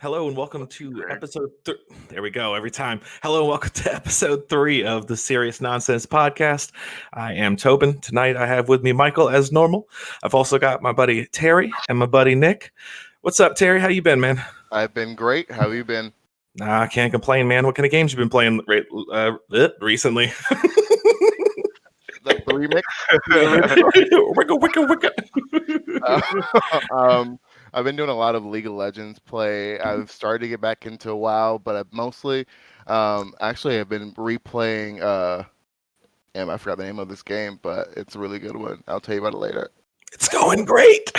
Hello and welcome to there we go every time. Hello and welcome to episode 3 of the Serious Nonsense podcast. I am Tobin. Tonight I have with me Michael as normal. I've also got my buddy Terry and my buddy Nick. What's up, Terry? How you been, man? I've been great. How have you been? Nah, I can't complain, man. What kind of games you been playing recently? The remix. I've been doing a lot of League of Legends play. I've started to get back into WoW, but I've mostly, actually, I've been replaying. I forgot the name of this game, but it's a really good one. I'll tell you about it later. It's going great.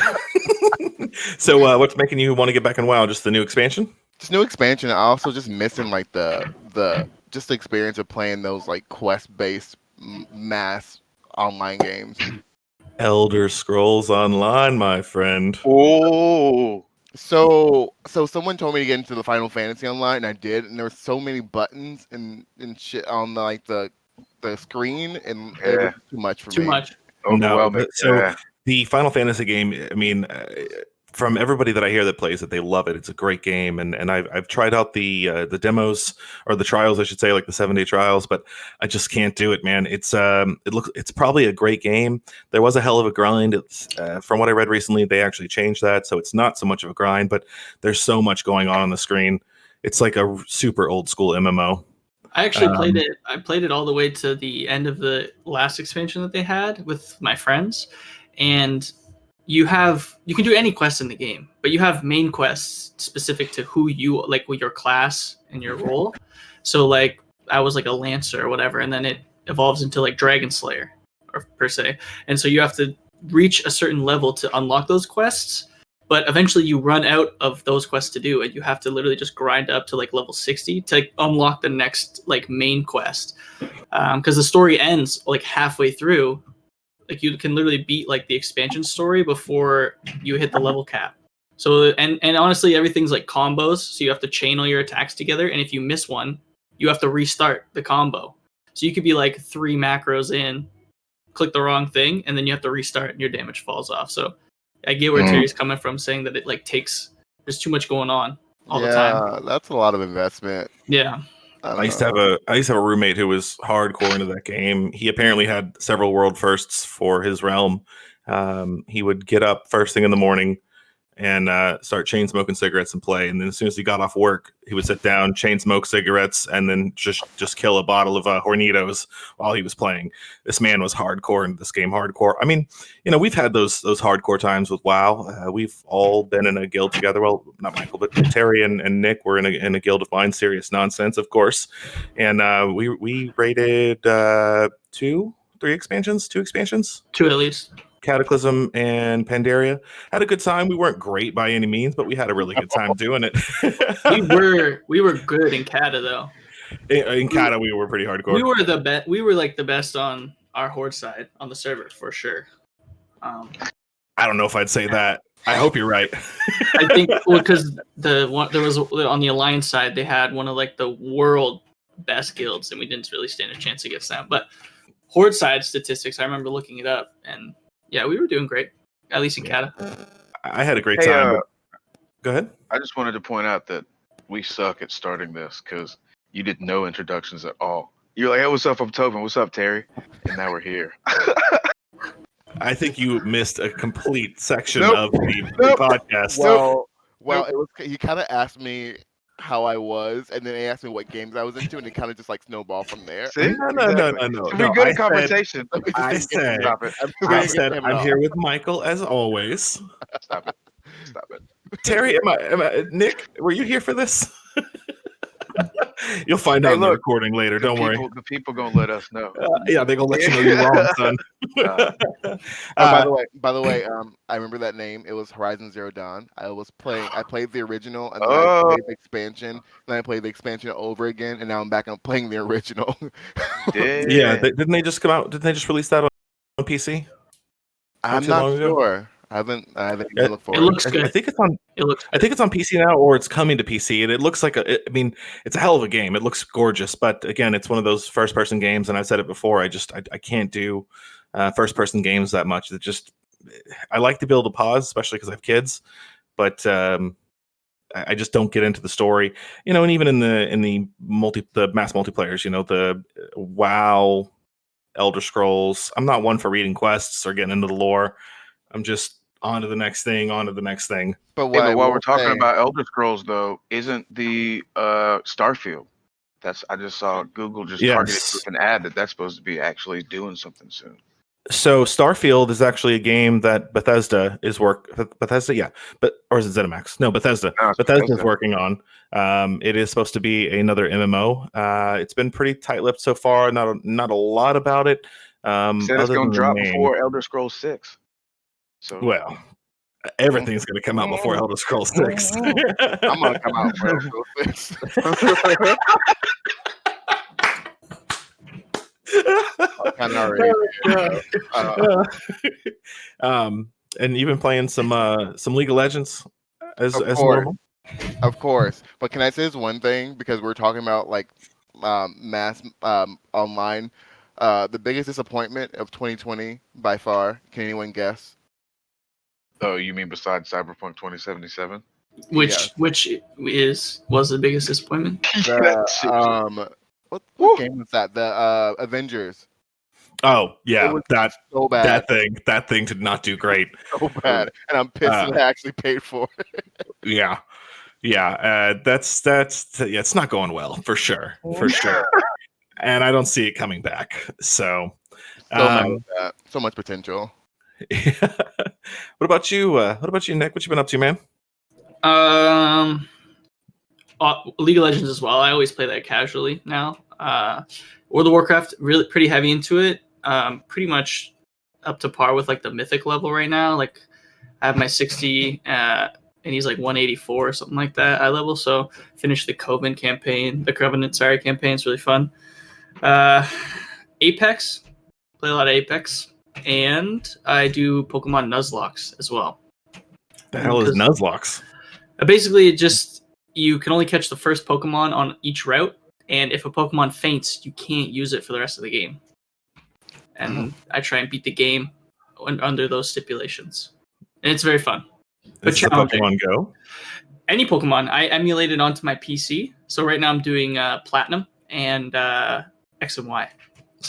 So, what's making you want to get back in WoW? Just the new expansion? Just new expansion. I also just missing like the experience of playing those like quest-based mass online games. Elder Scrolls Online, my friend. Oh, So someone told me to get into the Final Fantasy Online, and I did, and there were so many buttons and shit on the screen, and it was too much for me. Too much. overwhelming. So the Final Fantasy game, I mean, from everybody that I hear that plays it, they love it. It's a great game, and I've tried out the demos or the trials, I should say, like the 7-day trials, but I just can't do it, man. It's probably a great game. There was a hell of a grind. It's, from what I read recently, they actually changed that, so it's not so much of a grind, but there's so much going on the screen. It's like a super old school MMO. I actually played it. I played it all the way to the end of the last expansion that they had with my friends, and you can do any quest in the game, but you have main quests specific to who you like, with your class and your role. So like I was like a lancer or whatever, and then it evolves into like Dragon Slayer or per se, and so you have to reach a certain level to unlock those quests. But eventually you run out of those quests to do, and you have to literally just grind up to like level 60 to unlock the next like main quest. Because the story ends like halfway through. Like you can literally beat like the expansion story before you hit the level cap. So and honestly, everything's like combos. So you have to chain all your attacks together, and if you miss one, you have to restart the combo. So you could be like 3 macros in, click the wrong thing, and then you have to restart, and your damage falls off. So I get where Terry's coming from, saying that it like there's too much going on all the time. Yeah, that's a lot of investment. Yeah. I used to have a roommate who was hardcore into that game. He apparently had several world firsts for his realm. He would get up first thing in the morning and start chain smoking cigarettes and play. And then as soon as he got off work, he would sit down, chain smoke cigarettes, and then just kill a bottle of Hornitos while he was playing. This man was hardcore into this game. Hardcore. I mean, we've had those hardcore times with WoW. We've all been in a guild together. Well, not Michael, but Terry and Nick were in a guild of mine, Serious Nonsense, of course. And we rated 2 expansions. 2 at least. Cataclysm and Pandaria. Had a good time. We weren't great by any means, but we had a really good time doing it. we were good in Kata though. In Kata, we were pretty hardcore. We were the best. We were like the best on our horde side on the server for sure. I don't know if I'd say that. I hope you're right. I think because there was on the Alliance side, they had one of like the world best guilds, and we didn't really stand a chance against them. But horde side statistics, I remember looking it up, and yeah, we were doing great, at least in Kata. I had a great time. Go ahead. I just wanted to point out that we suck at starting this because you did no introductions at all. You're like, hey, what's up? I'm Tobin. What's up, Terry? And now we're here. I think you missed a complete section of the podcast. Well, it was. He kind of asked me how I was, and then he asked me what games I was into, and it kind of just like snowballed from there. See? No. We're good at conversation. I said, I'm here with Michael as always. Stop it. Terry, am I Nick? Were you here for this? You'll find out in the recording later. Don't worry. The people gonna let us know. Yeah, they're gonna let you know you're wrong, son. By the way, I remember that name. It was Horizon Zero Dawn. I played the original, and then I played the expansion. Then I played the expansion over again, and now I'm back. I'm playing the original. Yeah, didn't they just come out? Didn't they just release that on PC? I'm not sure. I haven't looked for it. It looks good. I think it's on. I think it's on PC now, or it's coming to PC, and it looks like I mean, it's a hell of a game. It looks gorgeous, but again, it's one of those first-person games, and I've said it before. I can't do first-person games that much. I like to be able to pause, especially because I have kids, but I just don't get into the story, and even in the mass multiplayers, the WoW, Elder Scrolls. I'm not one for reading quests or getting into the lore. I'm just on to the next thing, But Hey, what I but while will we're talking say, about Elder Scrolls, though, isn't the Starfield? I just saw Google just targeted Yes. with an ad that's supposed to be actually doing something soon. So Starfield is actually a game that Bethesda is or is it ZeniMax? No, Bethesda. No, it's Bethesda is Bethesda. working on. It is supposed to be another MMO. It's been pretty tight-lipped so far. Not a lot about it. Said it's Other going than to the drop name. before Elder Scrolls 6. So Well, everything's going to come out before Elder Scrolls 6. I'm gonna come out for Elder Scrolls 6. Kind of already. And you've been playing some League of Legends as course. normal. Of course, but can I say this one thing, because we're talking about like mass online? The biggest disappointment of 2020 by far. Can anyone guess? Oh, you mean besides Cyberpunk 2077? Which was the biggest disappointment? What game was that? The Avengers. Oh yeah, It was that so bad. that thing did not do great. So bad, and I'm pissed that I actually paid for it. Yeah. That's it's not going well for sure, and I don't see it coming back. So mad with that. So much potential. What about you? Nick? What you been up to, man? League of Legends as well. I always play that casually now. World of Warcraft, really pretty heavy into it. Pretty much up to par with like the mythic level right now. Like I have my 60, and he's like 184 or something like that eye level. So finished the Covenant campaign. It's really fun. Apex, play a lot of Apex, and I do Pokemon Nuzlocke as well. The hell is Nuzlocke? Basically, you can only catch the first Pokemon on each route, and if a Pokemon faints, you can't use it for the rest of the game. And I try and beat the game under those stipulations, and it's very fun. But Is it Pokemon Go? Any Pokemon. I emulated onto my PC, so right now I'm doing Platinum and X and Y.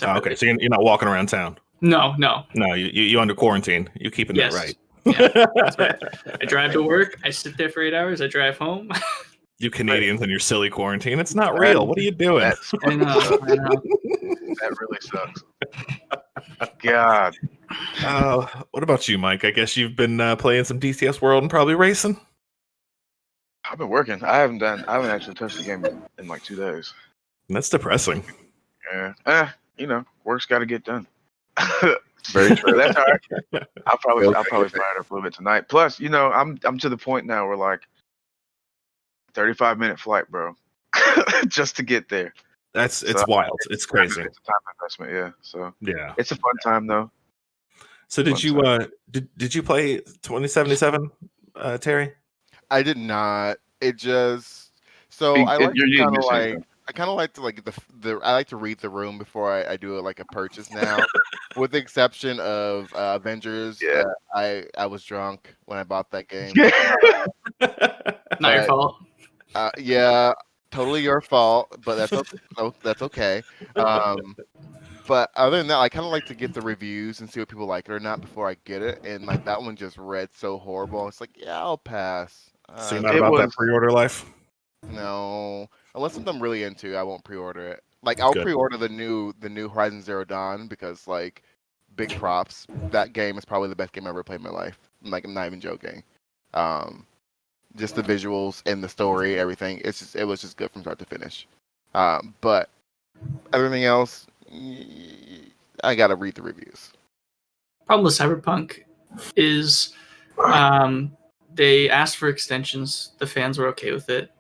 Okay, so you're not walking around town. No. You under quarantine. You keeping that right. Yeah, that's right. I drive to work. I sit there for 8 hours. I drive home. You Canadians and your silly quarantine. It's not real. What are you doing? I know. That really sucks. God. What about you, Mike? I guess you've been playing some DCS World and probably racing. I've been working. I haven't actually touched the game in like 2 days. That's depressing. Yeah. Work's got to get done. Very true. That's all right. I'll probably fire it up a little bit tonight. Plus, I'm to the point now where like 35-minute flight, bro, just to get there. It's wild. It's crazy. It's a time investment, yeah. So yeah, it's a fun time though. So did you play 2077, Terry? I did not. It just I kind of like to I like to read the room before I do like a purchase now, with the exception of Avengers. Yeah. I was drunk when I bought that game. Not your fault. Yeah, totally your fault, but that's okay. But other than that, I kind of like to get the reviews and see what people like it or not before I get it. And like that one just read so horrible. It's like, yeah, I'll pass. So you're not about that pre-order life? No, unless something I'm really into, I won't pre-order it. Like I'll pre-order the new Horizon Zero Dawn because like big props. That game is probably the best game I've ever played in my life. Like I'm not even joking. Just the visuals and the story, everything. It was just good from start to finish. But everything else, I gotta read the reviews. Problem with Cyberpunk is they asked for extensions. The fans were okay with it.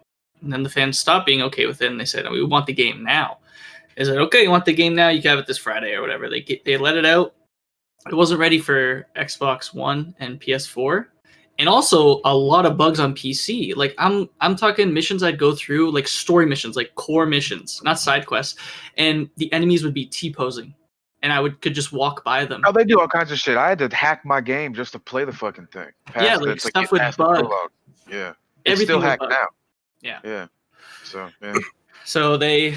And then the fans stopped being okay with it, and they said, "We want the game now." They said, "Okay, you want the game now? You can have it this Friday or whatever." They let it out. It wasn't ready for Xbox One and PS4, and also a lot of bugs on PC. Like I'm talking missions I'd go through, like story missions, like core missions, not side quests, and the enemies would be T-posing, and I could just walk by them. Oh, they do all kinds of shit. I had to hack my game just to play the fucking thing. Stuff with bug. Yeah. It's still was hacked bugged. now. Yeah. Yeah. So yeah. So they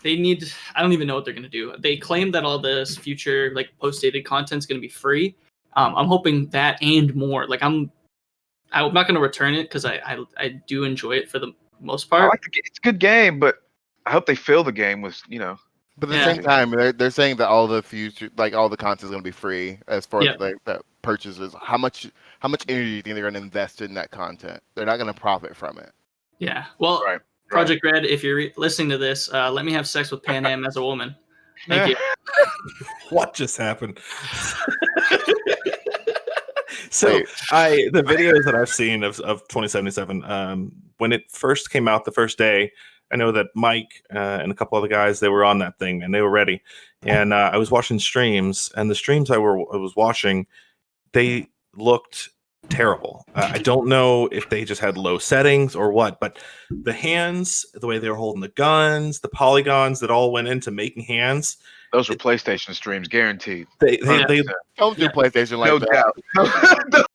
need. I don't even know what they're gonna do. They claim that all this future like post-dated content is gonna be free. I'm hoping that and more. Like I'm not gonna return it because I do enjoy it for the most I part. like it's a good game, but I hope they fill the game with, But at the Yeah. same time, they're saying that all the future, like all the content is going to be free as far Yeah. as like that purchases. How much energy do you think they're going to invest in that content? They're not going to profit from it. Yeah. Well, Right. Project Red, if you're listening to this, let me have sex with Pan Am as a woman. Thank you. What just happened? So Wait. the videos that I've seen of 2077, when it first came out the first day, I know that Mike and a couple other guys, they were on that thing and they were ready. And I was watching streams, and the streams I was watching, they looked terrible. I don't know if they just had low settings or what, but the hands, the way they were holding the guns, the polygons that all went into making hands, Those were PlayStation streams, guaranteed. they Don't do Yeah. PlayStation like No that. doubt.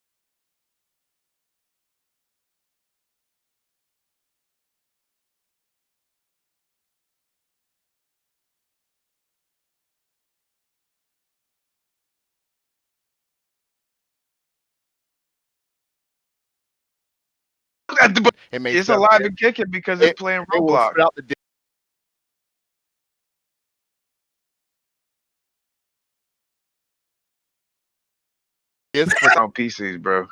It makes It's sense. alive and kicking because it's playing It will Roblox. spit out the disc for On PCs, bro.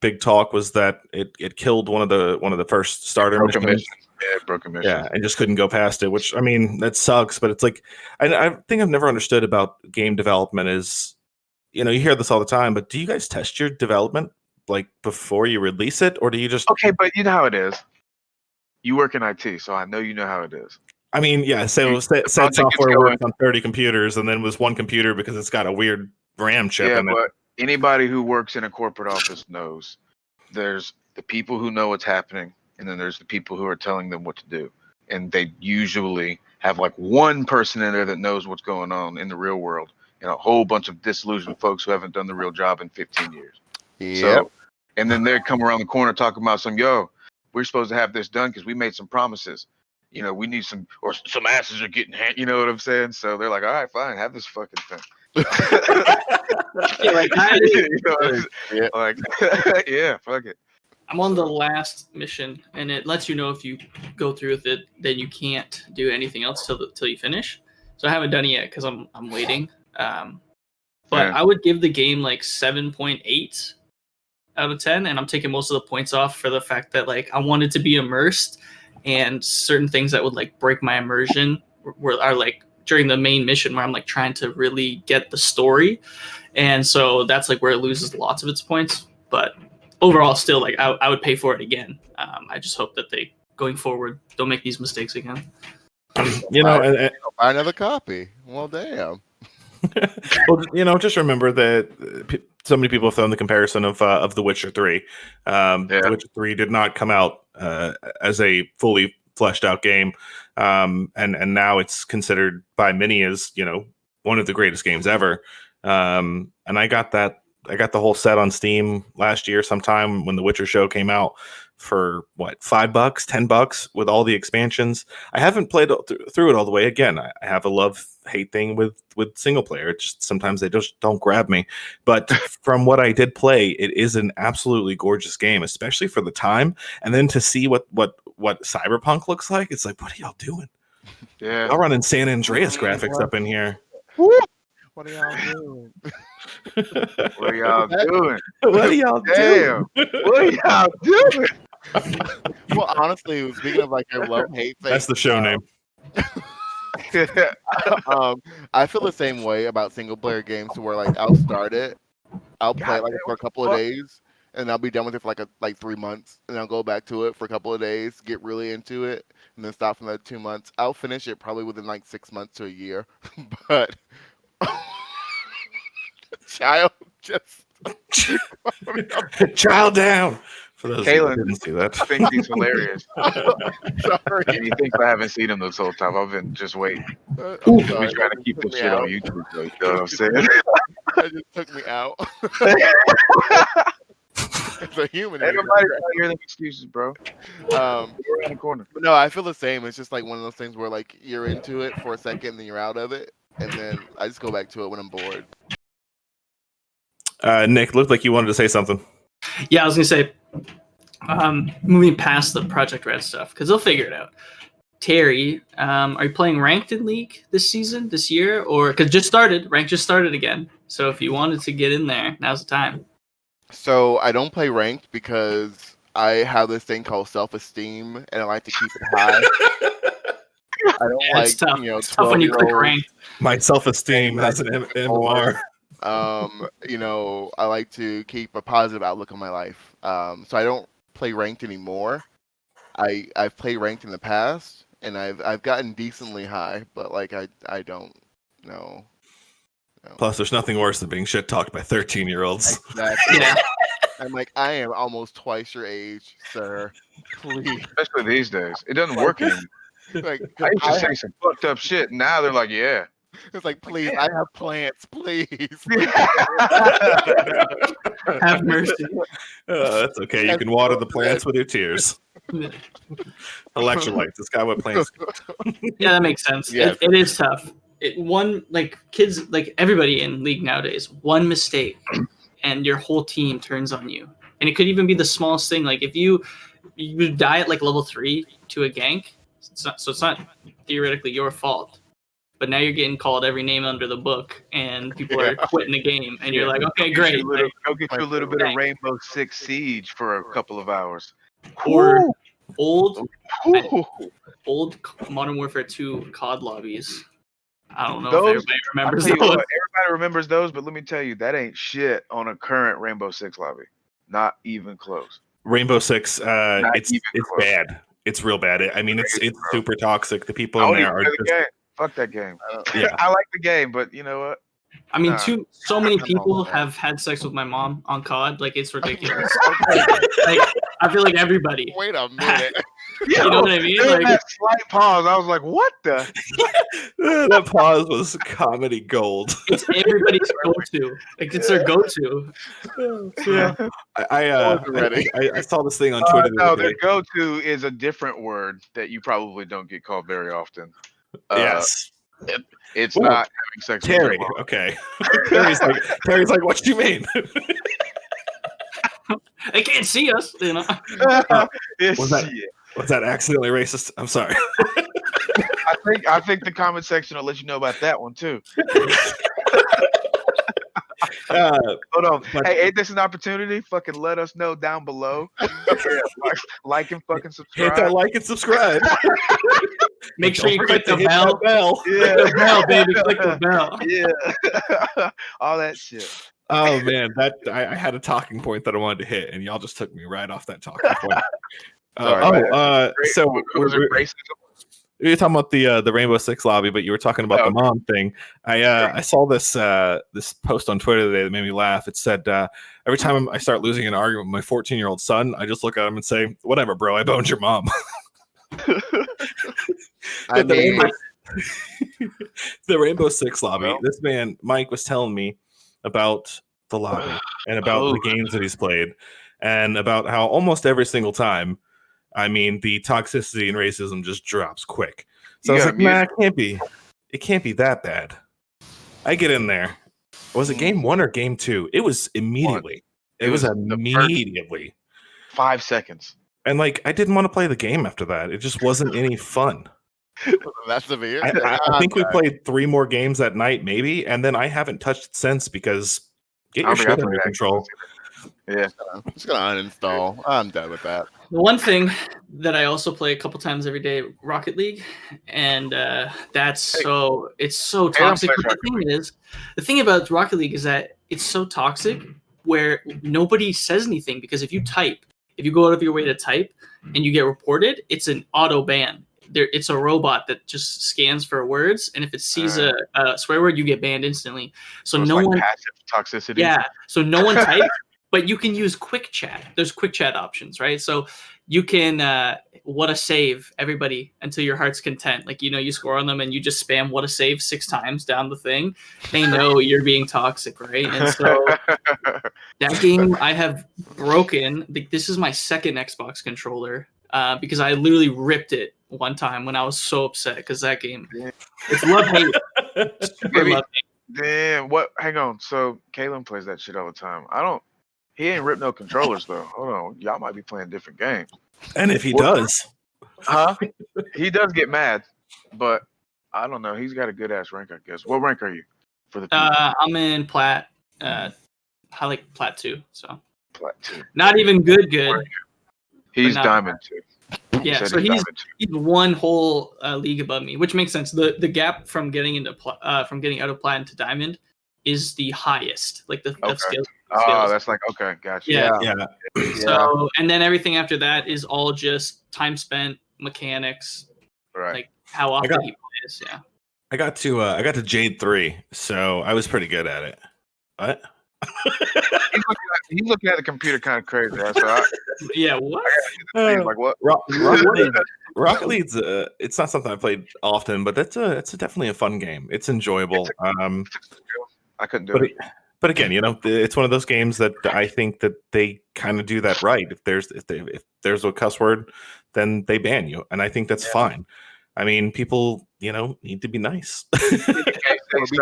big talk was that it killed one of the first starter Broken missions. mission. Yeah, broken mission. Yeah, and just couldn't go past it, which I mean that sucks. But it's like I think I've never understood about game development is, you hear this all the time, but do you guys test your development like before you release it, or do you just? Okay, but you know how it is. You work in IT, so I know you know how it is. I mean, yeah. So said project gets software going. works on 30 computers, and then was one computer because it's got a weird RAM chip Yeah, in it. but anybody who works in a corporate office knows there's the people who know what's happening, and then there's the people who are telling them what to do. And they usually have like one person in there that knows what's going on in the real world, and a whole bunch of disillusioned folks who haven't done the real job in 15 years. Yep. So, and then they come around the corner talking about we're supposed to have this done because we made some promises. We need some asses are getting you know what I'm saying? So they're like, all right, fine, have this fucking thing. Yeah, like yeah, fuck it. I'm on the last mission, and it lets you know if you go through with it, then you can't do anything else till you finish. So I haven't done it yet because I'm waiting. But Yeah. I would give the game like 7.8 out of 10, and I'm taking most of the points off for the fact that like I wanted to be immersed, and certain things that would like break my immersion are like during the main mission where I'm like trying to really get the story, and so that's like where it loses lots of its points. But overall, still like I would pay for it again. I just hope that they going forward don't make these mistakes again. Buy another copy. Well, damn. Well, just remember that so many people have thrown the comparison of The Witcher 3. The Witcher 3 did not come out as a fully fleshed out game, and now it's considered by many as one of the greatest games ever. And I got the whole set on Steam last year sometime when the Witcher show came out for what, $5, $10 with all the expansions. I haven't played through it all the way. Again, I have a love-hate thing with single player. It's just sometimes they just don't grab me. But from what I did play, it is an absolutely gorgeous game, especially for the time. And then to see what Cyberpunk looks like, it's like, what are y'all doing? Yeah, Y'all running San Andreas graphics up in here. What are y'all doing? what are y'all doing? What are y'all Damn. doing? What are y'all doing? Well, honestly, speaking of like your love-hate thing, That's the show name. I feel the same way about single-player games, where like I'll start it, I'll play it like for a couple of days, and I'll be done with it for like 3 months, and I'll go back to it for a couple of days, get really into it, and then stop for another 2 months. I'll finish it probably within like 6 months to a year, but child just Child down. For those who Kalen didn't see that. thinks he's hilarious. Sorry. And he thinks I haven't seen him this whole time. I've been just waiting. I'm We're sorry. trying to keep Took this me shit out. on YouTube. So you know what I'm saying? That just took me out. It's a human. Ain't nobody trying to hear them excuses, bro. Um, We're around the corner. but no, I feel the same. It's just like one of those things where like you're into it for a second, then you're out of it, and then I just go back to it when I'm bored. Nick, looked like you wanted to say something. Yeah, I was gonna say, moving past the Project Red stuff because they'll figure it out. Terry, are you playing ranked in League this year, or because ranked just started again? So if you wanted to get in there, now's the time. So I don't play ranked because I have this thing called self-esteem, and I like to keep it high. I don't Yeah, like, it's tough. you know, It's tough when you click 12-year-olds. ranked. My self-esteem has an MMR. You know, I like to keep a positive outlook on my life. So I don't play ranked anymore. I've played ranked in the past, and I've gotten decently high, but like I don't know. No. Plus, there's nothing worse than being shit talked by 13-year-olds. Exactly. Yeah. I'm like, I am almost twice your age, sir. Please. Especially these days. It doesn't work anymore. Like, I used to say some fucked up shit. Now they're like, yeah. it's like, please, I have plants, please. Have mercy. That's okay. You can water the plants with your tears. Electrolytes. This guy what plants. Yeah, that makes sense. Yeah. It is tough. Kids, like everybody in League nowadays, one mistake and your whole team turns on you. And it could even be the smallest thing. Like if you die at like level 3 to a gank, it's not theoretically your fault. But now you're getting called every name under the book, and people are quitting the game, and you're like, okay, great. Go get you a little bit of Rainbow Six Siege for a couple of hours. Or old Ooh. Modern Warfare 2 COD lobbies. I don't know if Those- everybody remembers I'll tell you those. what, everybody remembers those, but let me tell you, that ain't shit on a current Rainbow Six lobby. Not even close. Rainbow Six, it's even close. bad. It's real bad. I mean, it's Crazy, bro. super toxic. The people I in don't there even are play the just, game. Fuck that game. Yeah. I like the game, but you know what? I mean, Nah. so many Come people on, man. have had sex with my mom on COD. Like, it's ridiculous. Like, I feel like everybody. Wait a minute. You know what I mean? During Like, that slight pause, I was like, what the? that pause was comedy gold. it's everybody's go-to. Like, it's their go-to. Yeah. I saw this thing on Twitter. the No, other their day. go-to is a different word that you probably don't get called very often. Yes. It's Ooh, not having sex Terry. with your mom. Okay. Terry's like, what do you mean? They can't see us, you know. It's Was that- shit. Was that accidentally racist? I'm sorry. I think the comment section will let you know about that one too. Hold on. But- Hey, ain't this an opportunity? Fucking let us know down below. like and fucking Hit subscribe. that like and subscribe. Make sure you Don't click forget the to hit bell. that bell. Yeah. Click the bell, baby. Click the bell. Yeah. All that shit. Oh man, I had a talking point that I wanted to hit, and y'all just took me right off that talking point. Sorry, So Was it racism? we were talking about the Rainbow Six lobby, but you were talking about the mom thing. I saw this this post on Twitter today that made me laugh. It said every time I start losing an argument with my 14-year-old son, I just look at him and say, "Whatever, bro. I boned your mom." I mean, The Rainbow Six lobby. Well. This man Mike was telling me about the lobby and about the games that he's played, and about how almost every single time, I mean, the toxicity and racism just drops quick. So I was like, nah, it can't be that bad. I get in there. Was it game 1 or game 2? It was immediately. It was was the immediately. 5 seconds. And like, I didn't want to play the game after that. It just wasn't any fun. that's severe. I think we played 3 more games that night, maybe, and then I haven't touched it since because get your I don't think I shit under played control. Yeah. I'm just gonna uninstall. I'm done with that. The one thing that I also play a couple times every day, Rocket League, and it's so toxic. But the thing about Rocket League is that it's so toxic where nobody says anything because if you go out of your way to type and you get reported, it's an auto ban. it's a robot that just scans for words, and if it sees a swear word, you get banned instantly. So it's no like one passive toxicity. Yeah. So no one types, but you can use quick chat. There's quick chat options, right? So you can what a save everybody until your heart's content. Like, you score on them and you just spam what a save 6 times down the thing. They know you're being toxic, right? And so that game I have broken. This is my second Xbox controller because I literally ripped it one time when I was so upset because that game, it's love-hate. Super love-hate. Damn, what? Hang on. So Kalen plays that shit all the time. He ain't ripped no controllers though. Hold on, y'all might be playing different games. And if he does, huh? He does get mad, but I don't know. He's got a good ass rank, I guess. What rank are you for the? I'm in Plat. I like Plat 2, so Plat 2. not even good. He's Diamond 2. Yeah, so he's one whole league above me, which makes sense. The gap from getting into from getting out of Plat into Diamond is the highest, like the skill. Oh, that's like okay, gotcha. Yeah. So and then everything after that is all just time spent, mechanics, right? Like how often he plays. Yeah. I got to Jade 3, so I was pretty good at it. What? He's looking at the computer kind of crazy. Yeah, what? Like what? Rocket League's it's not something I played often, but it's definitely a fun game. It's enjoyable. I couldn't do it. But again, it's one of those games that I think that they kind of do that right. If there's a cuss word, then they ban you, and I think that's fine. I mean, people, need to be nice. Don't say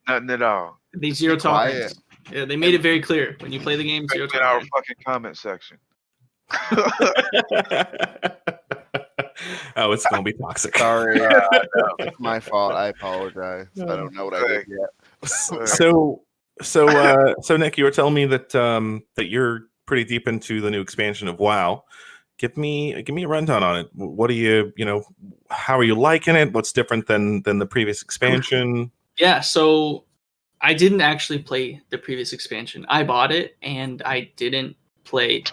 nothing at all. They zero tolerance. Yeah, they made it very clear when you play the game. Zero tolerance. In our fucking comment section. Oh, it's gonna be toxic. Sorry, it's my fault. I apologize. I don't know what I did yet. So Nick, you were telling me that that you're pretty deep into the new expansion of WoW. Give me a rundown on it. What are you, how are you liking it? What's different than the previous expansion? Yeah, so I didn't actually play the previous expansion. I bought it and I didn't play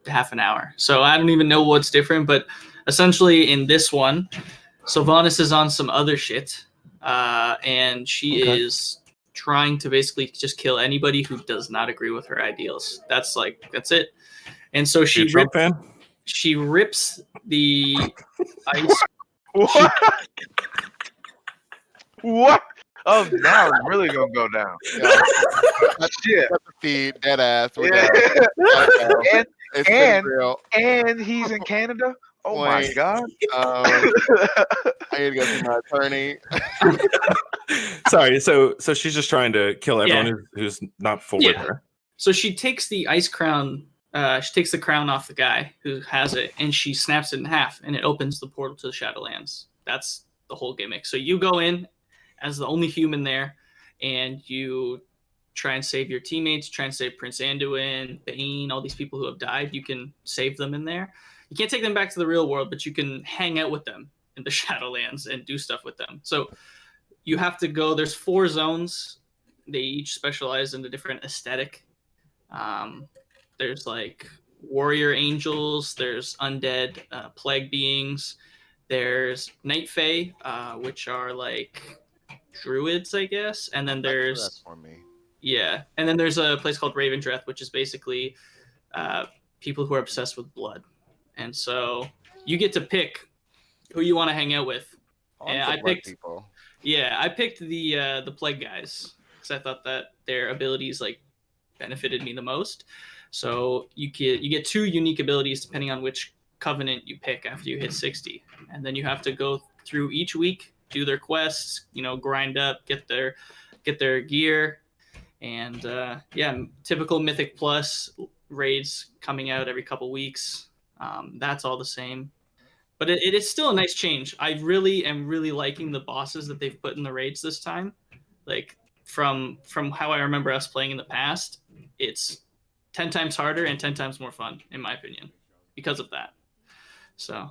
half an hour. So I don't even know what's different, but essentially in this one, Sylvanas is on some other shit. And she is trying to basically just kill anybody who does not agree with her ideals. That's it. And so she rips the ice. What? What? Oh, now it's really gonna go down. Shit. Feed dead ass. And he's in Canada. Oh my god. I need to go see my attorney. Sorry. So she's just trying to kill everyone who's not full with her. So she takes the ice crown. She takes the crown off the guy who has it, and she snaps it in half, and it opens the portal to the Shadowlands. That's the whole gimmick. So you go in as the only human there, and you try and save your teammates, try and save Prince Anduin, Bane, all these people who have died. You can save them in there. You can't take them back to the real world, but you can hang out with them in the Shadowlands and do stuff with them. So you have to go. There's 4 zones. They each specialize in a different aesthetic. There's like warrior angels. There's undead plague beings. There's Night Fae, which are like druids, I guess. And then there's That's for me. Yeah, and then there's a place called Ravendreth, which is basically people who are obsessed with blood. And so you get to pick who you want to hang out with. And I picked people. Yeah, I picked the plague guys because I thought that their abilities benefited me the most. So you get 2 unique abilities depending on which covenant you pick after you hit 60, and then you have to go through each week, do their quests, grind up, get their gear, and typical Mythic Plus raids coming out every couple weeks. That's all the same, but it is still a nice change. I really am liking the bosses that they've put in the raids this time. Like from how I remember us playing in the past, it's 10 times harder and 10 times more fun, in my opinion, because of that. So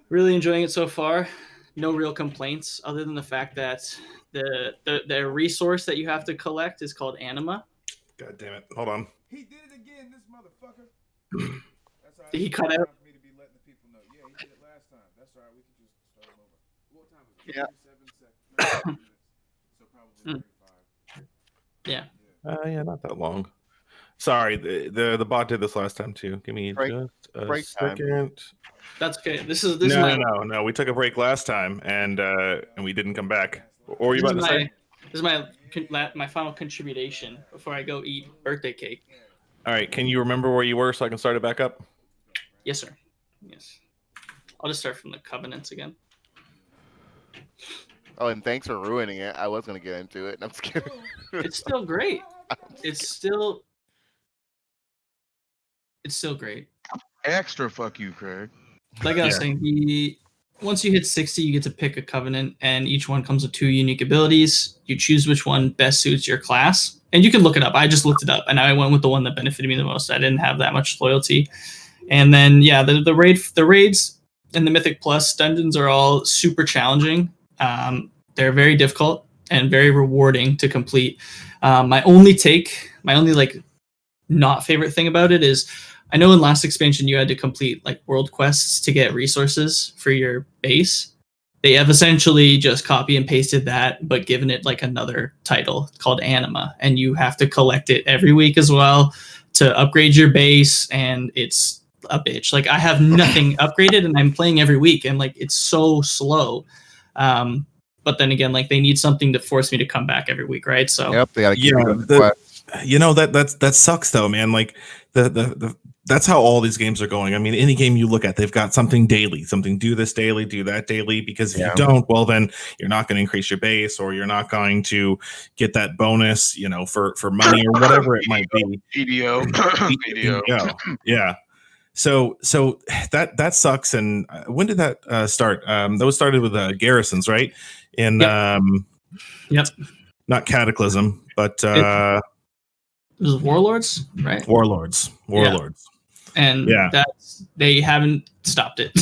really enjoying it so far. No real complaints other than the fact that the resource that you have to collect is called anima. God damn it. Hold on. He did it again, this motherfucker. Did he cut out? Me to be letting the people know. Yeah, he did it last time. Yeah. Yeah. Yeah, not that long. Sorry, the bot did this last time too. Give me Break- just a break time. second. That's okay. This is my We took a break last time and we didn't come back. What were you about to say? This is my final contribution before I go eat birthday cake. All right, can you remember where you were so I can start it back up? Yes, sir. Yes. I'll just start from the covenants again. Oh, and thanks for ruining it. I was gonna get into it. I'm just kidding. It's still great. It's still great. Extra fuck you, Craig. Like I was saying, once you hit 60, you get to pick a covenant, and each one comes with 2 unique abilities. You choose which one best suits your class, and you can look it up. I just looked it up, and I went with the one that benefited me the most. I didn't have that much loyalty. And then, yeah, the raids and the Mythic Plus dungeons are all super challenging. They're very difficult and very rewarding to complete. My only like not favorite thing about it is, I know in last expansion you had to complete like world quests to get resources for your base. They have essentially just copy and pasted that, but given it like another title called Anima, and you have to collect it every week as well to upgrade your base, and it's a bitch. Like, I have nothing upgraded, and I'm playing every week, and like it's so slow. But then again, like they need something to force me to come back every week, right? So Yep, they gotta keep that sucks though, man. Like the that's how all these games are going. I mean, any game you look at, they've got something daily, something do this daily, do that daily, because if you don't, well, then you're not going to increase your base, or you're not going to get that bonus, for money or whatever it might be. PDO. Yeah. So that sucks. And when did that start? Those started with garrisons, right? In Yep. Not Cataclysm, but it was Warlords, right? Warlords. Yeah. And they haven't stopped it.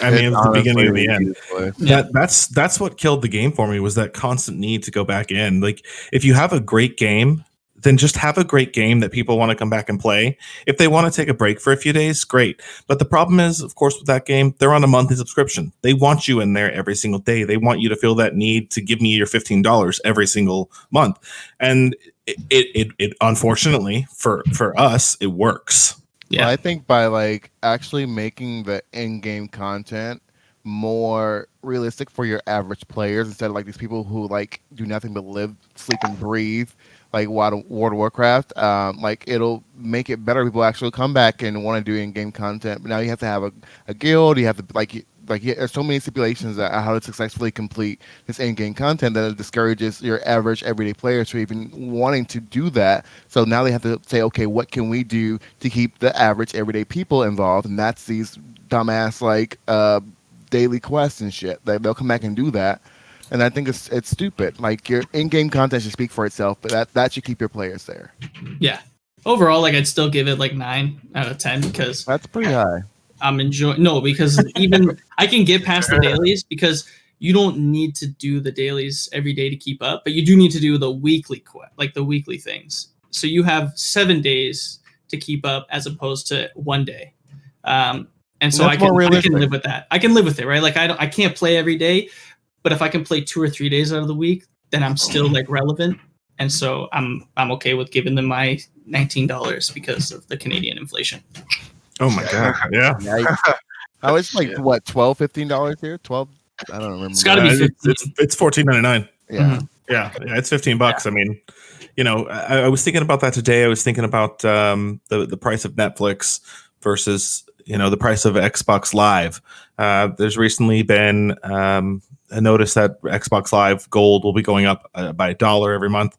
I mean, it was the beginning of the end. Yeah. That's what killed the game for me, was that constant need to go back in. Like, if you have a great game, then just have a great game that people want to come back and play. If they want to take a break for a few days, great. But the problem is, of course, with that game, they're on a monthly subscription. They want you in there every single day. They want you to feel that need to give me your $15 every single month. And it unfortunately for us, it works. Yeah, well, I think by like actually making the in-game content more realistic for your average players, instead of like these people who like do nothing but live, sleep, and breathe like World of Warcraft, like it'll make it better. People actually come back and want to do in-game content. But now you have to have a guild. You have to there's so many stipulations on how to successfully complete this in-game content that it discourages your average everyday players from even wanting to do that. So now they have to say, okay, what can we do to keep the average everyday people involved? And that's these dumbass like daily quests and shit. They'll come back and do that. And I think it's stupid. Like, your in-game content should speak for itself, but that should keep your players there. Yeah. Overall, like, I'd still give it like 9 out of 10 because that's pretty high. I'm enjoying. No, because even I can get past the dailies, because you don't need to do the dailies every day to keep up, but you do need to do the weekly the weekly things. So you have 7 days to keep up as opposed to 1 day. And so I can live with that. I can live with it, right? Like, I can't play every day, but if I can play 2 or 3 days out of the week, then I'm still like relevant. And so I'm okay with giving them my $19 because of the Canadian inflation. Oh my god! Yeah, I was like what, $12, $15 here? 12? I don't remember. It's got to be 15. It's $14.99. Yeah. Mm-hmm. Yeah, it's $15. Yeah. I mean, I was thinking about that today. I was thinking about the price of Netflix versus the price of Xbox Live. There's recently been a notice that Xbox Live Gold will be going up by $1 every month.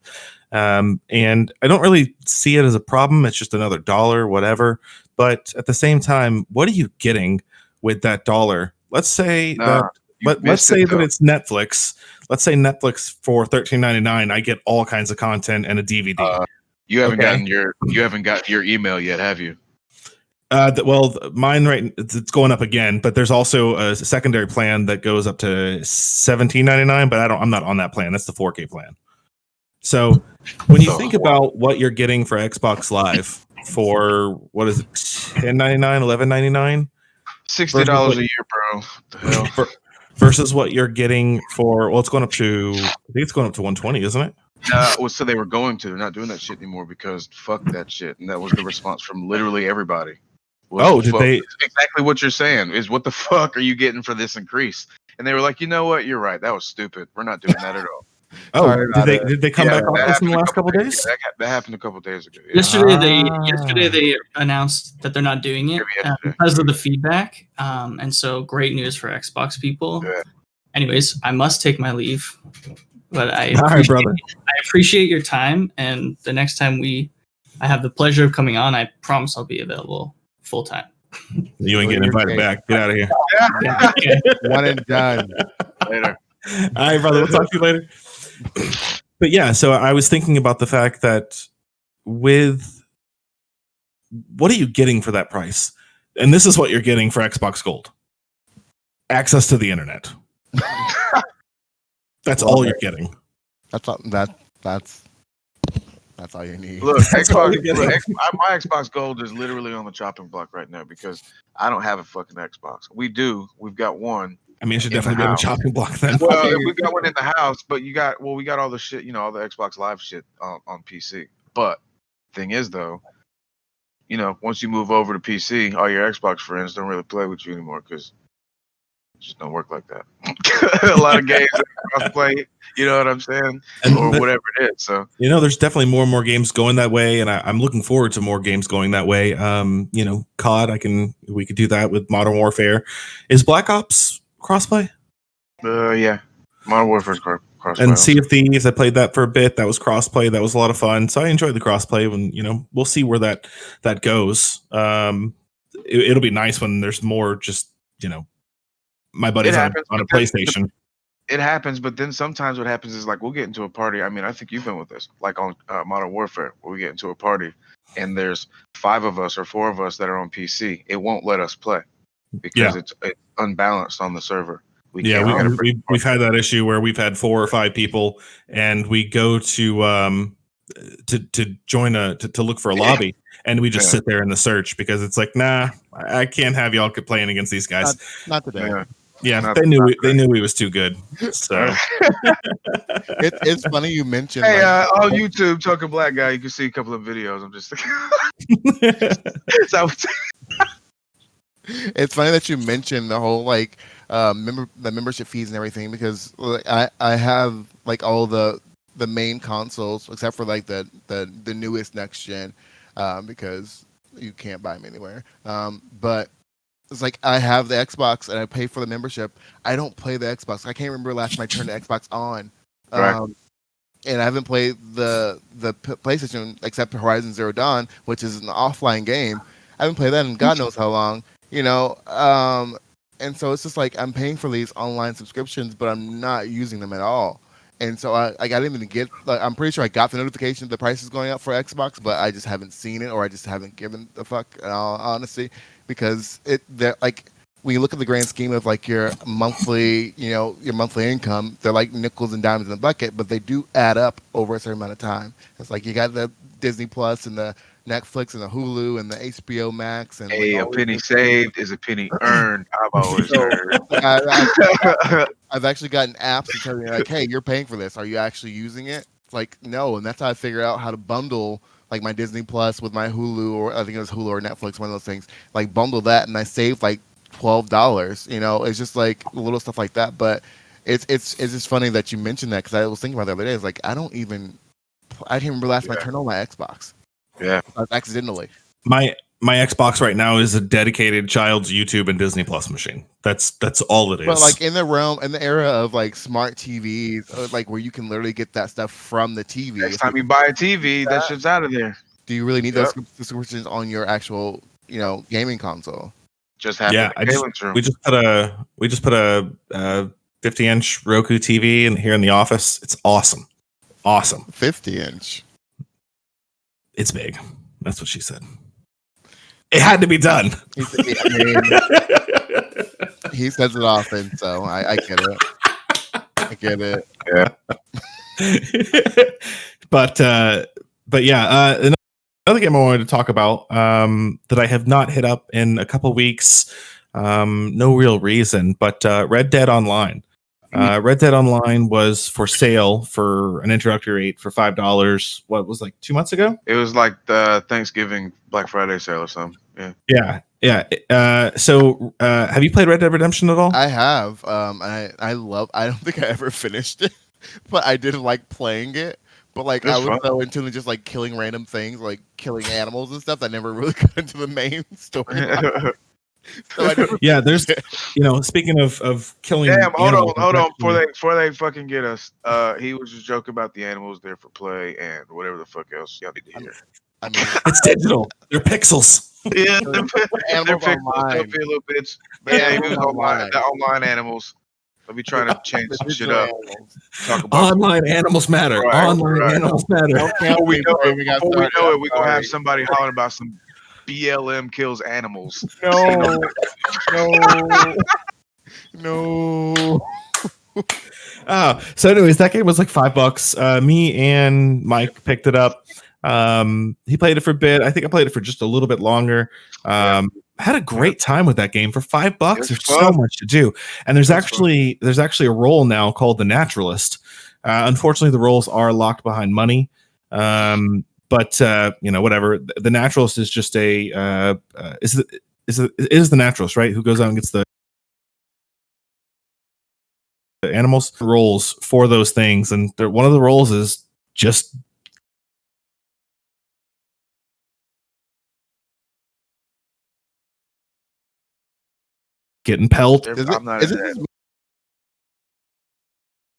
And I don't really see it as a problem. It's just another $1, whatever. But at the same time, what are you getting with that $1? Let's say that it's Netflix. Let's say Netflix for $13.99. I get all kinds of content and a DVD. You haven't got your email yet, have you? Well, mine it's going up again, but there's also a secondary plan that goes up to $17.99. But I'm not on that plan. That's the 4K plan. So when you think about what you're getting for Xbox Live for, what is it, $10.99, $11.99? $60 a year, bro. What the hell? versus what you're getting for. Well, it's going up to. I think it's going up to 120, isn't it? Well, so they were going to. They're not doing that shit anymore because fuck that shit. And that was the response from literally everybody. Did they? Exactly what you're saying is what the fuck are you getting for this increase? And they were like, you know what? You're right. That was stupid. We're not doing that at all. Did they come back on this in the last couple of days? That happened a couple of days ago. Yeah. Yesterday they announced that they're not doing it because of the feedback. And so great news for Xbox people. Yeah. Anyways, I must take my leave, but I appreciate your time. And the next time I have the pleasure of coming on, I promise I'll be available full time. You ain't getting invited back. Get out of here. Yeah, okay. One and done. Later. All right, brother. We'll talk to you later. But yeah, so I was thinking about the fact that with what are you getting for that price? And this is what you're getting for Xbox Gold. Access to the internet. That's all you're getting. That's all you need. Look, my Xbox Gold is literally on the chopping block right now because I don't have a fucking Xbox. We've got one. I mean, it should definitely be on the chopping block then. Well, we got one in the house, but we got all the shit, all the Xbox Live shit on PC. But thing is, though, once you move over to PC, all your Xbox friends don't really play with you anymore because it just don't work like that. A lot of games cross-play, you know what I'm saying, or whatever it is. So there's definitely more and more games going that way, and I'm looking forward to more games going that way. COD, we could do that with Modern Warfare. Is Black Ops crossplay? Yeah, Modern Warfare's crossplay. And Sea of Thieves, I played that for a bit. That was crossplay. That was a lot of fun. So I enjoyed the crossplay. When we'll see where that goes. It'll be nice when there's more. Just my buddies on a PlayStation. It happens, but then sometimes what happens is like we'll get into a party. I mean, I think you've been with us, like on Modern Warfare, where we get into a party and there's 5 of us or 4 of us that are on PC. It won't let us play because it's unbalanced on the server. We've had that issue where we've had 4 or 5 people, and we go to join to look for a lobby, and we just sit there in the search because it's like, nah, I can't have y'all playing against these guys. Not today. Yeah, they knew he was too good. So it's funny you mentioned. Hey, on YouTube, Token Black Guy, you can see a couple of videos. I'm just. It's funny that you mentioned the whole the membership fees and everything because I have all the main consoles except for the newest next gen because you can't buy them anywhere. But it's I have the Xbox and I pay for the membership. I don't play the Xbox. I can't remember last time I turned the Xbox on. Right. And I haven't played the PlayStation except Horizon Zero Dawn, which is an offline game. I haven't played that in God knows how long. And so it's just I'm paying for these online subscriptions, but I'm not using them at all. And so I didn't even get. I'm pretty sure I got the notification the price is going up for Xbox, but I just haven't seen it, or I just haven't given the fuck. In all honesty, because when you look at the grand scheme of your monthly, your monthly income, they're like nickels and dimes in a bucket, but they do add up over a certain amount of time. It's you got the Disney Plus and the Netflix and the Hulu and the HBO Max and a penny saved is a penny earned. I've always heard. I've actually gotten apps that tell me hey, you're paying for this. Are you actually using it? It's no, and that's how I figure out how to bundle my Disney Plus with my Hulu, or I think it was Hulu or Netflix, one of those things. Bundle that, and I saved $12. It's just little stuff like that. But it's just funny that you mentioned that because I was thinking about it the other day. I can't remember last time I turned on my Xbox. Yeah, accidentally. My Xbox right now is a dedicated child's YouTube and Disney Plus machine. That's all it is. But in the era of smart TVs, where you can literally get that stuff from the TV. Next time you buy a TV, that shit's out of there. Do you really need those subscriptions on your actual, gaming console? Just have we just put a 50-inch Roku TV here in the office. It's awesome. 50-inch. It's big. That's what she said. It had to be done. He says it often, so I get it. I get it. Yeah. But yeah, another game I wanted to talk about that I have not hit up in a couple weeks. No real reason, but Red Dead Online. Red Dead Online was for sale for an introductory rate for $5. What was like 2 months ago? It was like the Thanksgiving Black Friday sale or something. Yeah. So, have you played Red Dead Redemption at all? I have. I don't think I ever finished it, but I did like playing it. But like It's I was fun. so into just like killing random things, like killing animals and stuff. That I never really got into the main story. So I never Yeah, there's, speaking of killing. Damn, hold animals, on. actually- Before they fucking get us, he was just joking about the animals there for play and whatever the fuck else y'all need to hear. I mean, It's digital. They're pixels. Yeah, The they're animals pixels, online. they'll be little bits. The Yeah, he animals was online. online. The online animals. I'll be trying to change the some shit digital up. animals. Talk about Online animals matter. Right, Online right. animals matter. Don't before we know it, we got before we started. know it, I'm we're gonna have sorry. somebody hollering about some BLM kills animals. No, no. So anyways, that game was like $5. Me and Mike picked it up. He played it for a bit. I think I played it for just a little bit longer. Had a great time with that game for $5. It's There's fun. so much to do, and there's It's actually a role now called the Naturalist. Unfortunately, the roles are locked behind money. But whatever. The Naturalist is just is the Naturalist, right? Who goes out and gets the animals roles for those things, and one of the roles is just getting pelt. I'm not Is in it that. just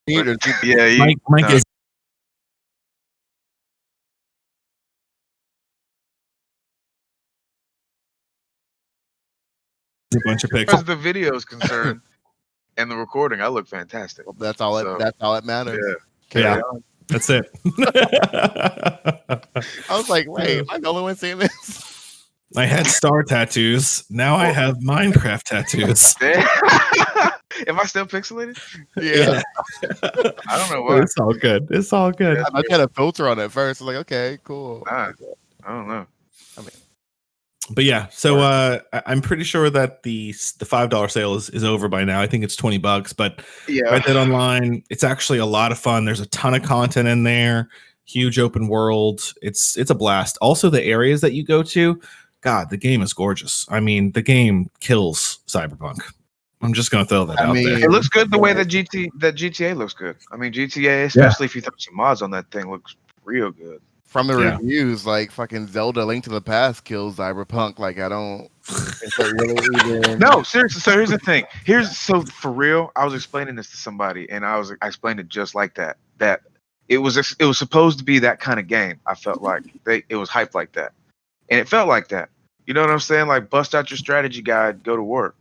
me or is it- Yeah, Mike no. is a bunch of As far pixels. as the video is concerned and the recording, I look fantastic. Well, that's all. So, That's all that matters. Yeah. Carry Yeah. on. That's it. I was like, wait, am I the only one saying this? I had star tattoos. Now I have Minecraft tattoos. Am I still pixelated? Yeah. I don't know why. It's all good. It's all good. Yeah. I had a filter on it first. I was like, okay, cool. I don't know. But yeah, so I'm pretty sure that the $5 sale is over by now. I think it's $20, but Yeah. Red Dead Online, it's actually a lot of fun. There's a ton of content in there, huge open world. It's a blast. Also, the areas that you go to, God, the game is gorgeous. I mean, the game kills Cyberpunk. I'm just gonna throw that out there. It looks good the way that GTA looks good. I mean, GTA, especially if you throw some mods on that thing, looks real good. From the Yeah. reviews, like fucking Zelda Link to the Past kills Cyberpunk. Like, I don't. Is that really even... No, seriously. So here's the thing. So for real, I was explaining this to somebody, and I explained it just like that. That it was supposed to be that kind of game. I felt like it was hyped like that, and it felt like that. You know what I'm saying? Like, bust out your strategy guide, go to work.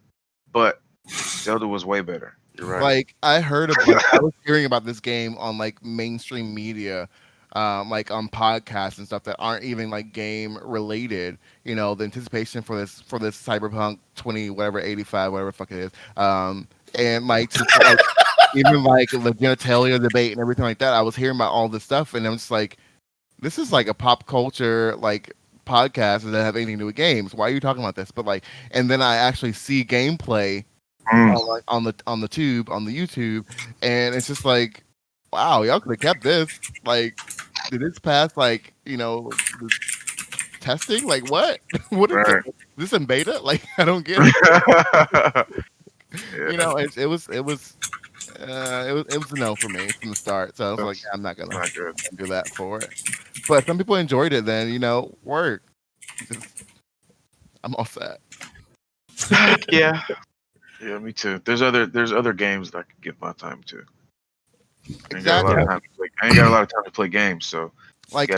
But Zelda was way better. You're right. Like, I was hearing about this game on like mainstream media, like on podcasts and stuff that aren't even like game related. You know, the anticipation for this Cyberpunk 85, whatever the fuck it is. And like, even like the genitalia debate and everything like that. I was hearing about all this stuff, and I'm just like, this is like a pop culture like podcast that have anything to do with games. Why are you talking about this? But like, and then I actually see gameplay on the YouTube, and it's just like, wow, y'all could have kept this. Like, did this pass like the testing? Like, what? What is this in beta? Like, I don't get it. You know, it was a no for me from the start. So I was like, I'm not gonna do that for it. But some people enjoyed it. Then work. I'm all set. Yeah, me too. There's other games that I could give my time to. I ain't got a lot of time to play games, so like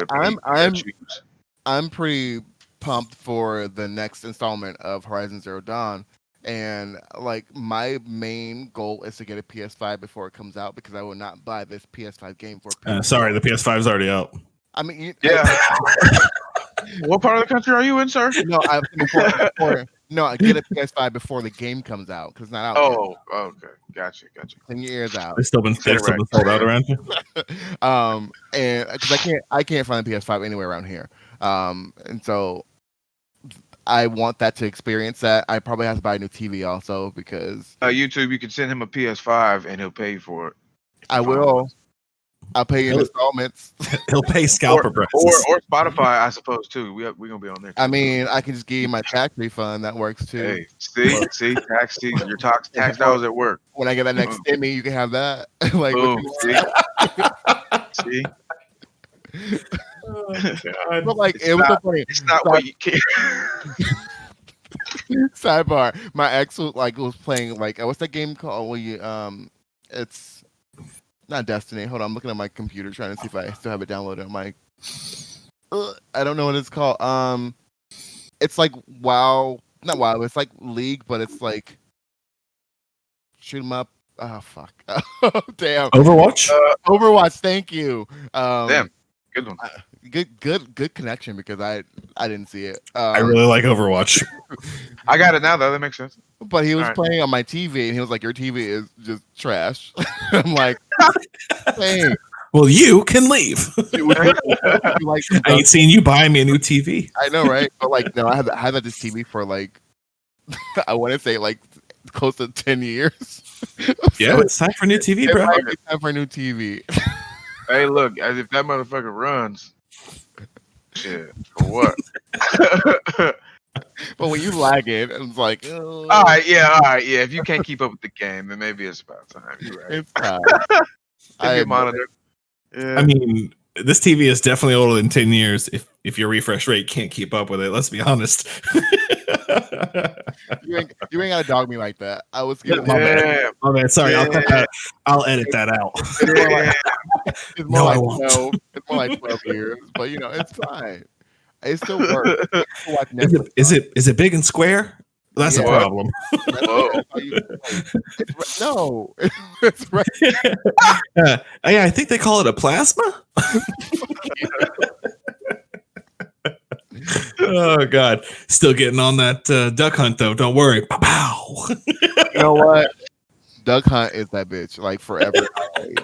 I'm pretty pumped for the next installment of Horizon Zero Dawn, and like my main goal is to get a PS5 before it comes out, because I will not buy this PS5 game for. Sorry, the PS5 is already out. I mean, What part of the country are you in, sir? No, I get a PS5 before the game comes out, because it's not out. Oh, okay, gotcha. Clean your ears out. They've still been sold out around you. And because I can't find a PS5 anywhere around here. And so I want that to experience that. I probably have to buy a new TV also because YouTube, you can send him a PS5 and he'll pay for it. I will. I'll pay you in He'll- installments. He'll pay scalper Or prices. Spotify, I suppose too. We're gonna be on there. Too. I mean, I can just give you my tax refund. That works too. Hey, see, tax season. Your tax dollars at work. When I get that next stimmy, you can have that. Like, what Boom. you want? See. But like, It's it was so not- funny. It's not what you can. Sidebar: my ex was playing like what's that game called? Where you it's not Destiny. Hold on, I'm looking at my computer trying to see if I still have it downloaded on my. I don't know what it's called. It's like WoW, not WoW. It's like League, but it's like shoot 'em up. Oh fuck! Oh, damn. Overwatch? Overwatch. Thank you. Damn, good one. Good connection because I didn't see it. I really like Overwatch. I got it now though. That makes sense. But he was Alright. playing on my TV, and he was like, "Your TV is just trash." I'm like, "Hey, Well, you can leave. you like I ain't seen you buy me a new TV. I know, right?" But like, no, I have had this TV for like, I want to say like close to 10 years. Yeah, it's time for a new TV, It bro. might be time for a new TV. Hey, look, as if that motherfucker runs, shit, for what? But when you lag it, it's like, oh, all right, yeah. If you can't keep up with the game, then maybe it's about time. You're right. it's time. If you monitor. Yeah. I mean, this TV is definitely older than 10 years if your refresh rate can't keep up with it. Let's be honest. You ain't gotta dog me like that. I was getting my bad. yeah. Oh man, sorry. Yeah. I'll edit that out. It's more No, I like won't. 12. It's more like 12 years, but it's fine. It still works. Watch Is it big and square? That's Yeah. a problem. Whoa. No, it's right. Yeah, I think they call it a plasma. Oh god, still getting on that duck hunt though. Don't worry. Pow. You know what? Duck Hunt is that bitch. Like forever. Always.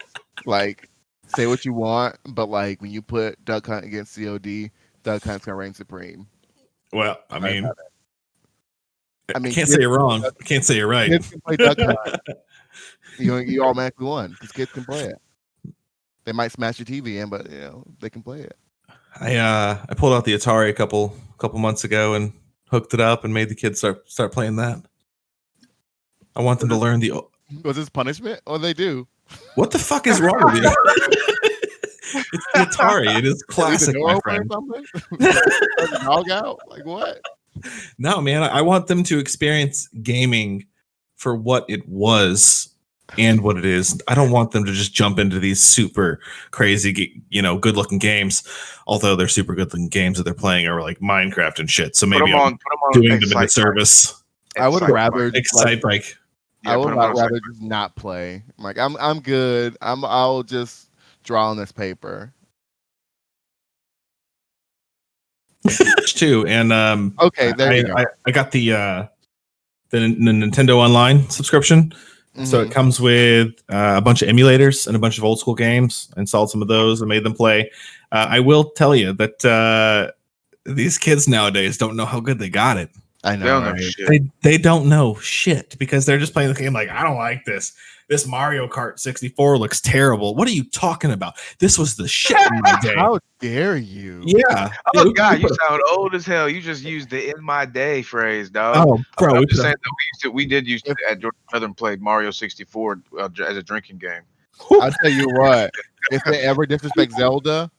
Like say what you want, but like when you put Duck Hunt against COD, Duck Hunt's gonna reign supreme. Well, I mean, mean, can't say you're wrong. Can't say you're right. Kids can play Duck Hunt. You automatically won because kids can play it. They might smash your TV in, but they can play it. I pulled out the Atari a couple months ago and hooked it up and made the kids start playing that. I want them to learn the. Was this punishment? Or they do? What the fuck is wrong with you? It's the Atari. It is classic, Leave the door my open friend. or something? Turn the dog out? Like what? No, man. I want them to experience gaming for what it was and what it is. I don't want them to just jump into these super crazy, good-looking games. Although they're super good-looking games that they're playing are like Minecraft and shit. So Put maybe 'em I'm on doing them a Excite disservice. I would Excite rather Excite Bike. Yeah, I would put 'em on rather Excite just not play. Like I'm good. I'll just draw on this paper. Too, and Okay, there you go. I got the Nintendo Online subscription. So it Mhm. comes with a bunch of emulators and a bunch of old school games. I installed some of those and made them play. I will tell you that these kids nowadays don't know how good they got it. I They know. don't know Right? shit. They don't know shit because they're just playing the game like, I don't like this. This Mario Kart 64 looks terrible. What are you talking about? This was the shit in my day. How dare you? Yeah. Oh we God, you put a- sound old as hell. You just used the "in my day" phrase, dog. Oh, bro. I'm we just put a- saying that we did used to at Georgia Southern played Mario 64 as a drinking game. I'll tell you what. If they ever disrespect Zelda,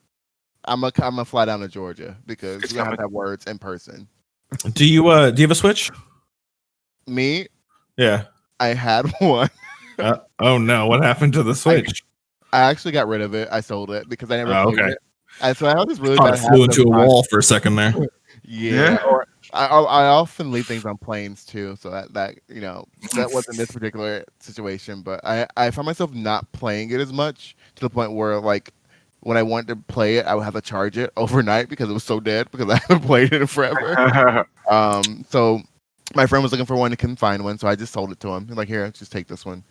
I'm gonna fly down to Georgia because It's we're gonna have coming. to have words in person. Do you have a Switch? Me, Yeah. I had one. Oh no, what happened to the Switch? I actually got rid of it. I sold it because I never Oh, played okay. it. And so I had this really Thought bad it flew habit into of a not- wall for a second there. Yeah. Yeah. Or I often leave things on planes too, so that that wasn't this particular situation. But I found myself not playing it as much to the point where like when I wanted to play it, I would have to charge it overnight because it was so dead because I haven't played it in forever. So my friend was looking for one and couldn't find one, so I just sold it to him. He's like, here, just take this one.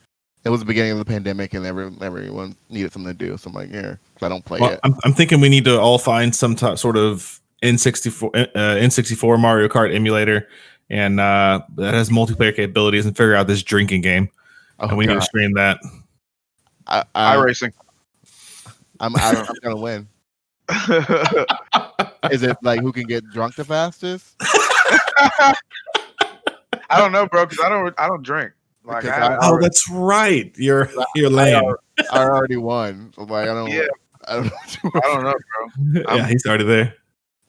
It was the beginning of the pandemic, and everyone needed something to do. So I'm like, here, 'cause I don't play Well, it. I'm thinking we need to all find some sort of N64 Mario Kart emulator, and that has multiplayer capabilities, and figure out this drinking game. And we need to stream that. iRacing. I'm gonna win. Is it like who can get drunk the fastest? I don't know, bro, because I don't drink. Like, That's right. You're lame. I already won. So like I don't know, bro. Yeah, he's already there.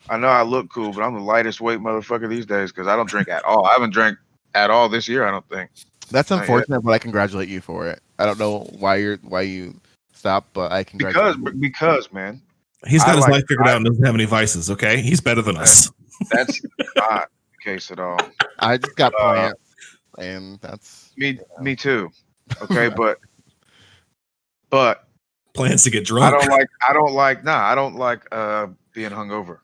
I know I look cool, but I'm the lightest weight motherfucker these days because I don't drink at all. I haven't drank at all this year, I don't think. That's unfortunate, but I congratulate you for it. I don't know why you stopped, but I congratulate you. Because man, he's got his life figured out and doesn't have any vices. Okay, he's better than us. That's not the case at all. I just got plans, and that's me too. Okay, but plans to get drunk. I don't like being hungover.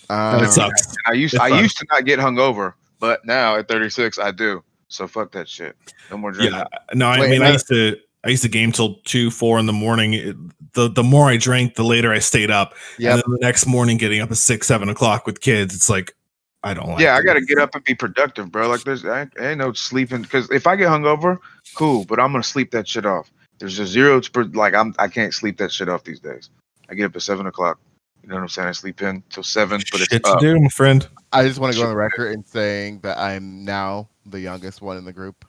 That sucks. I used to not get hungover, but now at 36 I do. So fuck that shit. No more drinking. Yeah, no, I mean I used to game till 2-4 in the morning. The more I drank, the later I stayed up. Yeah. And then the next morning, getting up at 6-7 o'clock with kids, it's like I don't like. Yeah, I got to get up and be productive, bro. Like I ain't no sleeping, because if I get hungover, cool, but I'm gonna sleep that shit off. There's a zero to I can't sleep that shit off these days. I get up at 7 o'clock. You know what I'm saying? I sleep in till 7, but shit it's to up. do, my friend. I just want to go on the record and saying that I'm now the youngest one in the group.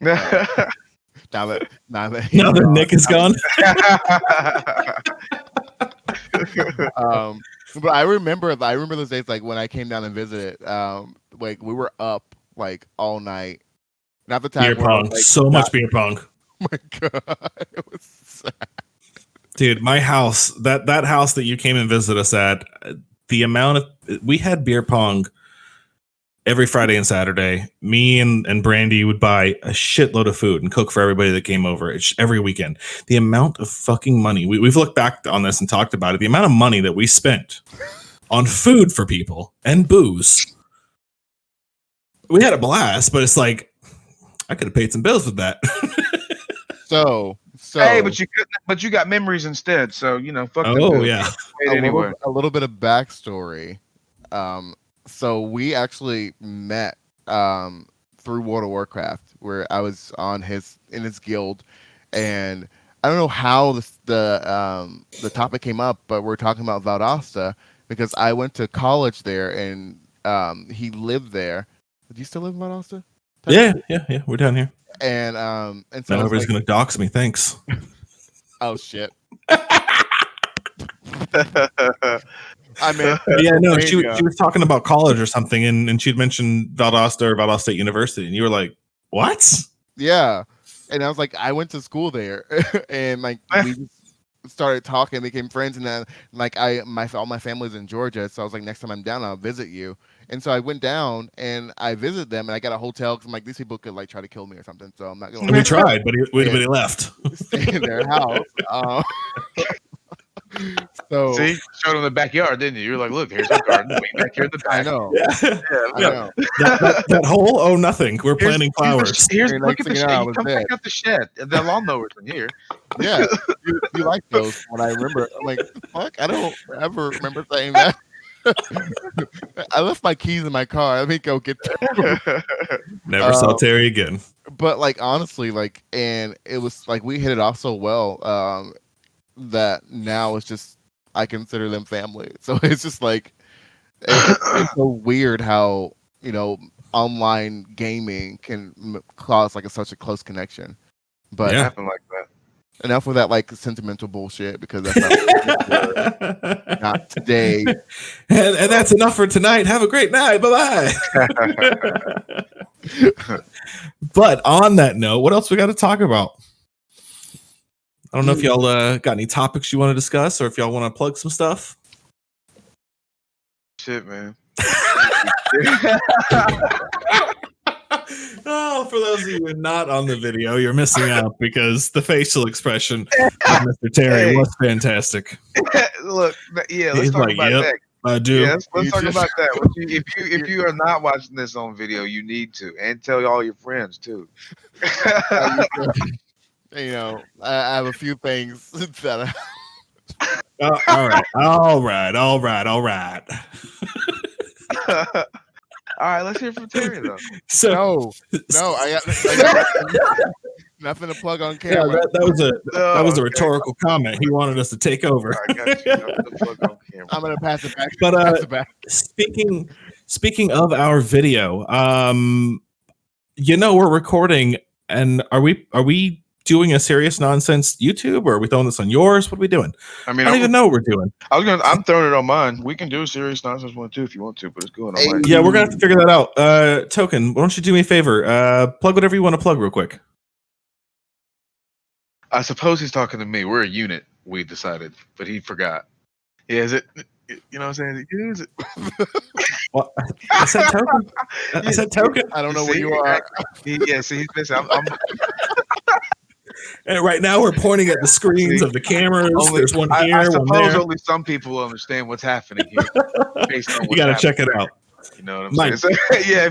Now that Nick is gone. But I remember those days, like when I came down and visited. Like we were up like all night. Not the time beer pong, much beer pong. Oh my god, it was sad. Dude, my house, that house that you came and visit us at, the amount of we had beer pong every Friday and Saturday. Me and Brandy would buy a shitload of food and cook for everybody that came over every weekend. The amount of fucking money we've looked back on this and talked about it. The amount of money that we spent on food for people and booze. We had a blast, but it's like I could have paid some bills with that. So hey, but you got memories instead. So fuck. Oh yeah. A little bit of backstory. So we actually met through World of Warcraft, where I was in his guild, and I don't know how the topic came up, but we're talking about Valdosta because I went to college there, and he lived there. Do you still live in Valdosta? Yeah, we're down here. And so now everybody's gonna dox me. Thanks. Oh shit. I mean, yeah, no, she was talking about college or something, and she'd mentioned Valdosta or Valdosta State University, and you were like, "What?" Yeah, and I was like, "I went to school there," and like we just started talking, became friends, and then like all my family's in Georgia, so I was like, "Next time I'm down, I'll visit you." And so I went down and I visited them, and I got a hotel because I'm like, these people could like try to kill me or something, so I'm not going. We tried, but he left. Stay in their house. So see, showed them the backyard, didn't you? You're like, look, here's the garden way back here in the back. I know. I know. That hole? Oh, nothing. We're planting flowers. Look at the shed. You come back up the shed. The lawnmower's in here. Yeah, you like those? When I remember, I'm like, fuck, I don't ever remember saying that. I left my keys in my car. Let me go get them. Never saw Terry again. But like honestly, like, and it was like we hit it off so well. That now it's just I consider them family. So it's just like it's so weird how online gaming can cause like such a close connection. But it happened like that. Enough with that like sentimental bullshit because that's not today. And that's enough for tonight. Have a great night. Bye bye. But on that note, what else we got to talk about? I don't know if y'all got any topics you want to discuss, or if y'all want to plug some stuff. Shit, man. Oh, for those of you not on the video, you're missing out because the facial expression of Mr. Terry was fantastic. Look, yeah, let's talk about that. I do. Yeah, let's talk about that. If you are not watching this on video, you need to, and tell all your friends too. I have a few things that All right. All right, let's hear from Terry though. So No, I got nothing to plug on yeah, camera. that was a rhetorical comment. He wanted us to take over. I got you. I'm gonna plug on camera. I'm gonna pass it back. But pass it back. speaking of our video, we're recording, and are we doing a Serious Nonsense YouTube, or are we throwing this on yours? What are we doing? I mean, I don't even know what we're doing. I'm throwing it on mine. We can do a Serious Nonsense one too if you want to, but it's going on mine. Yeah, we're gonna have to figure that out. Token, why don't you do me a favor? Plug whatever you want to plug real quick. I suppose he's talking to me. We're a unit, we decided, but he forgot. Yeah, is it? You know what I'm saying? Is it? Well, I said Token. I said Token. I don't know where you are. Yeah, see, he's missing. I'm And right now we're pointing at the screens of the cameras. There's one here, I one suppose there. only some people will understand what's happening here. Based on You got to check it out. You know what I'm Mike. saying? So, yeah.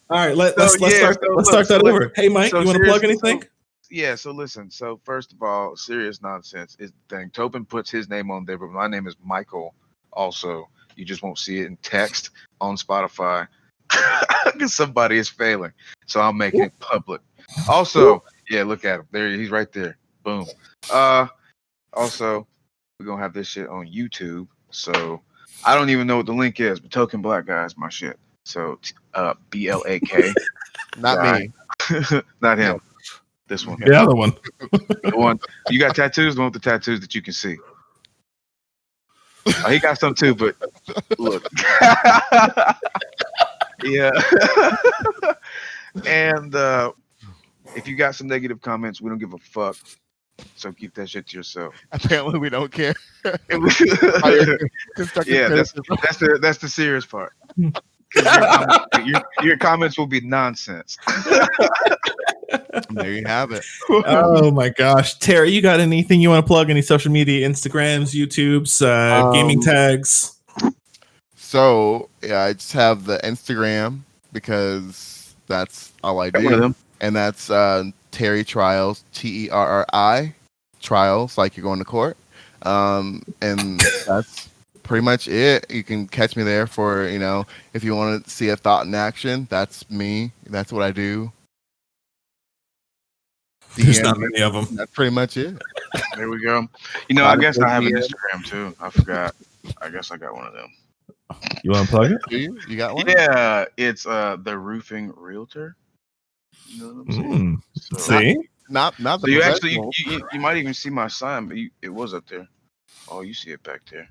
All right, let's start that over. Hey, Mike, you want to plug anything? Yeah, so listen. So first of all, Serious Nonsense is the thing. Tobin puts his name on there, but my name is Michael. Also, you just won't see it in text on Spotify because somebody is failing. So I'm making it public. Also, yeah, look at him. There, he's right there. Boom. Also, we're gonna have this shit on YouTube. So I don't even know what the link is, but Token Black Guy is my shit. So BLAK. Not me. Not him. This one. The other one. The one. You got tattoos? The one with the tattoos that you can see. Oh, he got some too, but look. Yeah. And if you got some negative comments, we don't give a fuck. So keep that shit to yourself. Apparently, we don't care. Yeah, that's the serious part. Your comments will be nonsense. There you have it. Oh my gosh, Terry, you got anything you want to plug? Any social media, Instagrams, YouTubes, gaming tags? So yeah, I just have the Instagram because that's all I Got one of do, them. and that's Terry Trials, TERRI Trials, like you're going to court. And that's pretty much it. You can catch me there for, if you want to see a thought in action, that's me. That's what I do. There's not many of them. That's pretty much it. There we go. I guess I have an Instagram too. I forgot. I guess I got one of them. You want to plug it? Do you? You got one? Yeah, it's the Roofing Realtor. You know what I'm saying? So, See? Not the so you actually professional. you might even see my sign, but it was up there. Oh, you see it back there.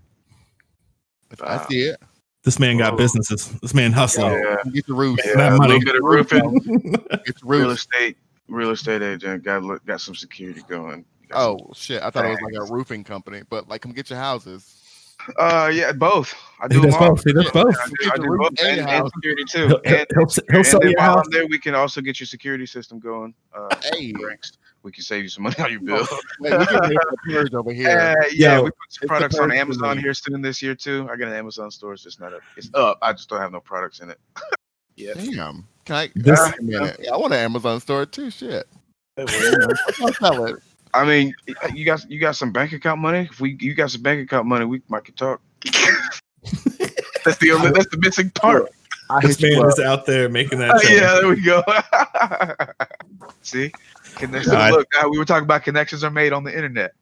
I see it. This man got businesses. This man hustling. Yeah, Get the roof. yeah, That a money. little bit of roofing. Get the roof. Real estate agent got some security going. Oh shit! I thought it was like a roofing company, but like, come get your houses. Yeah, both. I He do does them all. both. He does both. I do both and security too. He'll sell And your while house. I'm there, we can also get your security system going. Hey. Drinks. We can save you some money on your bill. Wait, we can make a purge over here. Yeah, Yo, we put some products on Amazon here soon this year too. I got an Amazon store. It's just not up. It's up. I just don't have no products in it. Yeah. Damn. Can I? This- Wait a minute. Yeah, I want an Amazon store too. Shit. I'll sell it. I mean, you got some bank account money. If you got some bank account money, we might can talk. That's the missing part. This man is out there making that. Yeah, there we go. See, connections. Look, we were talking about connections are made on the internet.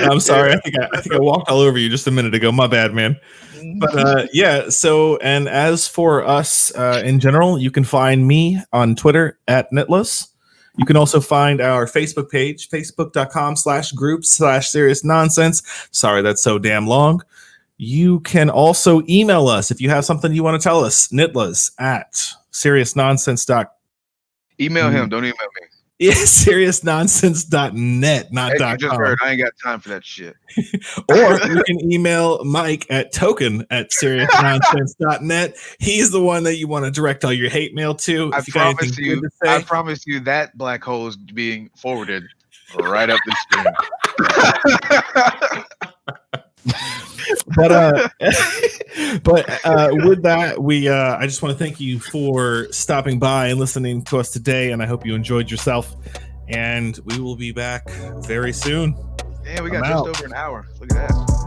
I'm sorry. I think I walked all over you just a minute ago. My bad, man. But yeah. So, and as for us in general, you can find me on Twitter at Nitless. You can also find our Facebook page, facebook.com/group/serious nonsense. Sorry, that's so damn long. You can also email us if you have something you want to tell us, nitlas@seriousnonsense.com. Email him. Don't email me. Yeah, seriousnonsense.net, not As you just .com. heard, I ain't got time for that shit. Or you can email Mike at token@seriousnonsense.net. He's the one that you want to direct all your hate mail to. I If you got anything good to say. promise you that black hole is being forwarded right up the screen. But with that, I just want to thank you for stopping by and listening to us today, and I hope you enjoyed yourself. and we will be back very soon. Yeah, we I'm got out. just over an hour. Look at that.